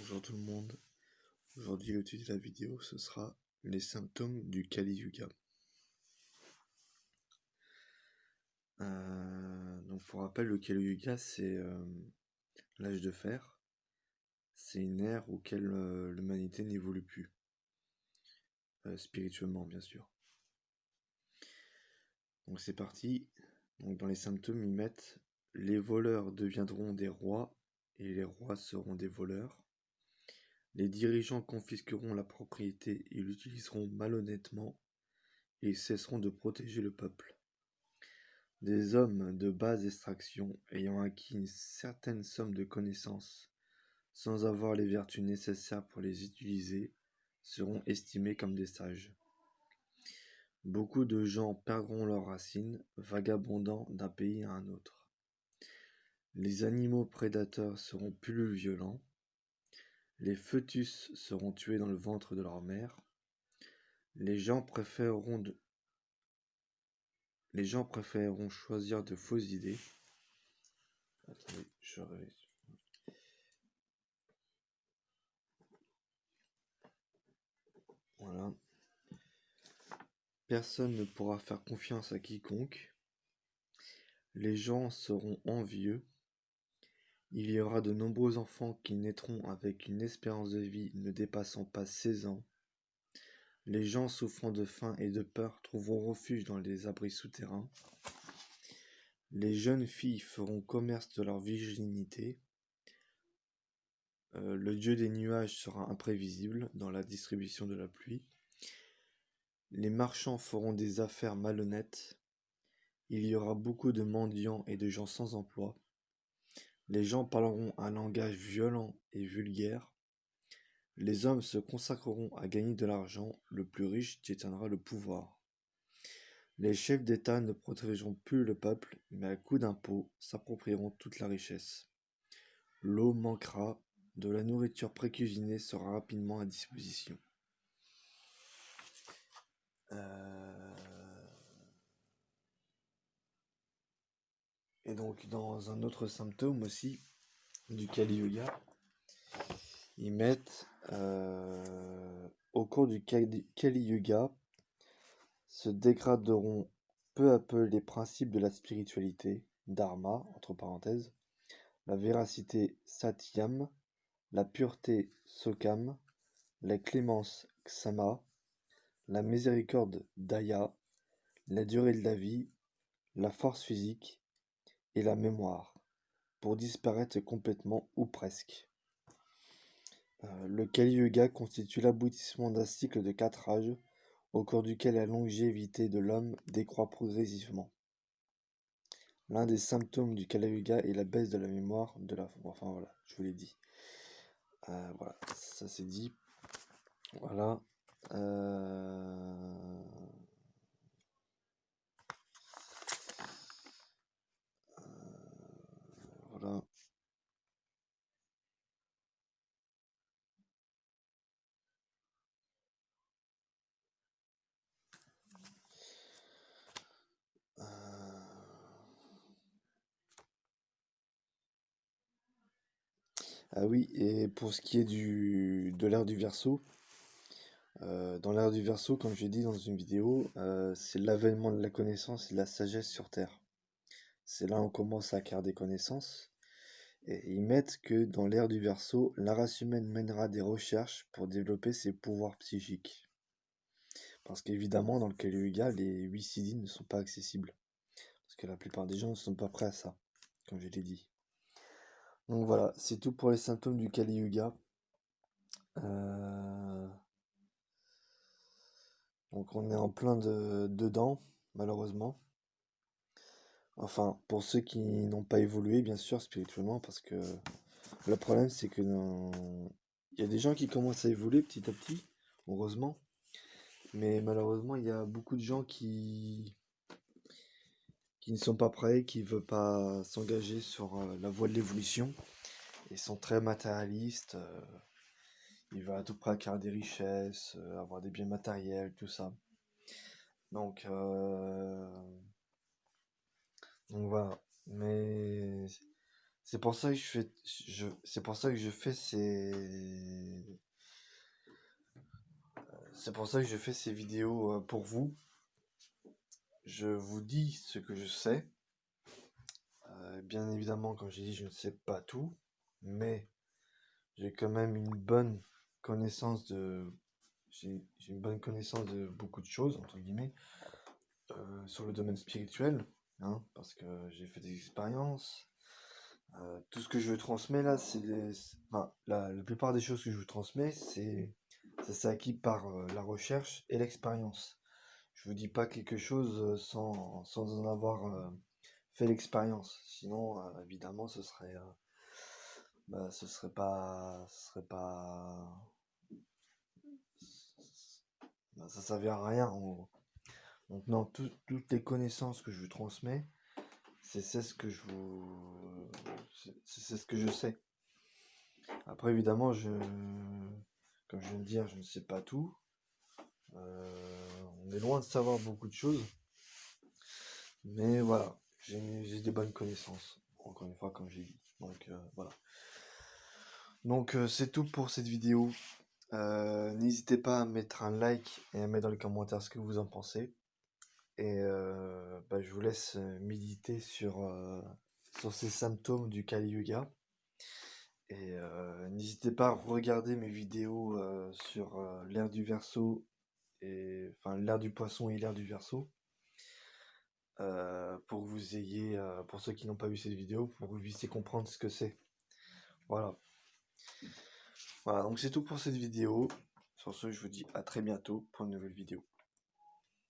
Bonjour tout le monde. Aujourd'hui, le titre de la vidéo, ce sera les symptômes du Kali Yuga. Donc pour rappel, le Kali Yuga, c'est l'âge de fer. C'est une ère auquel l'humanité n'évolue plus, spirituellement bien sûr. Donc c'est parti. Donc dans les symptômes, ils mettent les voleurs deviendront des rois et les rois seront des voleurs. Les dirigeants confisqueront la propriété et l'utiliseront malhonnêtement et ils cesseront de protéger le peuple. Des hommes de basse extraction ayant acquis une certaine somme de connaissances sans avoir les vertus nécessaires pour les utiliser seront estimés comme des sages. Beaucoup de gens perdront leurs racines, vagabondant d'un pays à un autre. Les animaux prédateurs seront plus violents. Les fœtus seront tués dans le ventre de leur mère. Les gens préféreront choisir de fausses idées. Attendez, je révise. Voilà. Personne ne pourra faire confiance à quiconque. Les gens seront envieux. Il y aura de nombreux enfants qui naîtront avec une espérance de vie ne dépassant pas 16 ans. Les gens souffrant de faim et de peur trouveront refuge dans les abris souterrains. Les jeunes filles feront commerce de leur virginité. Le dieu des nuages sera imprévisible dans la distribution de la pluie. Les marchands feront des affaires malhonnêtes. Il y aura beaucoup de mendiants et de gens sans emploi. Les gens parleront un langage violent et vulgaire. Les hommes se consacreront à gagner de l'argent. Le plus riche détiendra le pouvoir. Les chefs d'État ne protégeront plus le peuple, mais à coups d'impôts s'approprieront toute la richesse. L'eau manquera. De la nourriture précuisinée sera rapidement à disposition. Et donc dans un autre symptôme aussi du Kali Yuga, ils mettent au cours du Kali Yuga se dégraderont peu à peu les principes de la spiritualité, dharma, entre parenthèses, la véracité satyam, la pureté sokam, la clémence ksama, la miséricorde daya, la durée de la vie, la force physique et la mémoire, pour disparaître complètement ou presque. Le Kali Yuga constitue l'aboutissement d'un cycle de 4 âges, au cours duquel la longévité de l'homme décroît progressivement. L'un des symptômes du Kali Yuga est la baisse de la mémoire de la... Enfin voilà, je vous l'ai dit. Voilà, ça c'est dit. Voilà. Voilà. Ah oui, et pour ce qui est de l'ère du Verseau, dans l'ère du Verseau, comme j'ai dit dans une vidéo, c'est l'avènement de la connaissance et de la sagesse sur Terre. C'est là où on commence à acquérir des connaissances. Et ils mettent que dans l'ère du Verseau, la race humaine mènera des recherches pour développer ses pouvoirs psychiques. Parce qu'évidemment, dans le Kali Yuga, les 8 siddhis ne sont pas accessibles. Parce que la plupart des gens ne sont pas prêts à ça, comme je l'ai dit. Donc voilà, c'est tout pour les symptômes du Kali Yuga. Donc on est en plein dedans, malheureusement. Enfin, pour ceux qui n'ont pas évolué, bien sûr, spirituellement, parce que le problème, c'est que il y a des gens qui commencent à évoluer petit à petit, heureusement. Mais malheureusement, il y a beaucoup de gens qui ne sont pas prêts, qui ne veulent pas s'engager sur la voie de l'évolution. Ils sont très matérialistes. Ils veulent à tout prix acquérir des richesses, avoir des biens matériels, tout ça. Donc voilà. Mais C'est pour ça que c'est pour ça que je fais c'est pour ça que je fais ces vidéos pour vous. Je vous dis ce que je sais. Bien évidemment, comme j'ai dit, je ne sais pas tout, mais j'ai quand même une bonne connaissance de, j'ai une bonne connaissance de beaucoup de choses, entre guillemets, sur le domaine spirituel, hein, parce que j'ai fait des expériences. Tout ce que je transmets là, enfin, la plupart des choses que je vous transmets, ça s'est acquis par la recherche et l'expérience. Je vous dis pas quelque chose sans en avoir fait l'expérience. Sinon, évidemment, ce serait pas, bah, ça servirait à rien en gros. Donc non, toutes les connaissances que je vous transmets, c'est ce que c'est ce que je sais. Après, évidemment, comme je viens de dire, je ne sais pas tout. On est loin de savoir beaucoup de choses, mais voilà, j'ai des bonnes connaissances. Encore une fois, comme j'ai dit. Donc voilà. Donc c'est tout pour cette vidéo. N'hésitez pas à mettre un like et à mettre dans les commentaires ce que vous en pensez. Et bah, je vous laisse méditer sur ces symptômes du Kali Yuga. Et n'hésitez pas à regarder mes vidéos sur l'ère du Verseau, et enfin l'ère du Poisson et l'ère du Verseau, pour que vous ayez, pour ceux qui n'ont pas vu cette vidéo, pour que vous puissiez comprendre ce que c'est. Voilà. Voilà, donc c'est tout pour cette vidéo. Sur ce, je vous dis à très bientôt pour une nouvelle vidéo.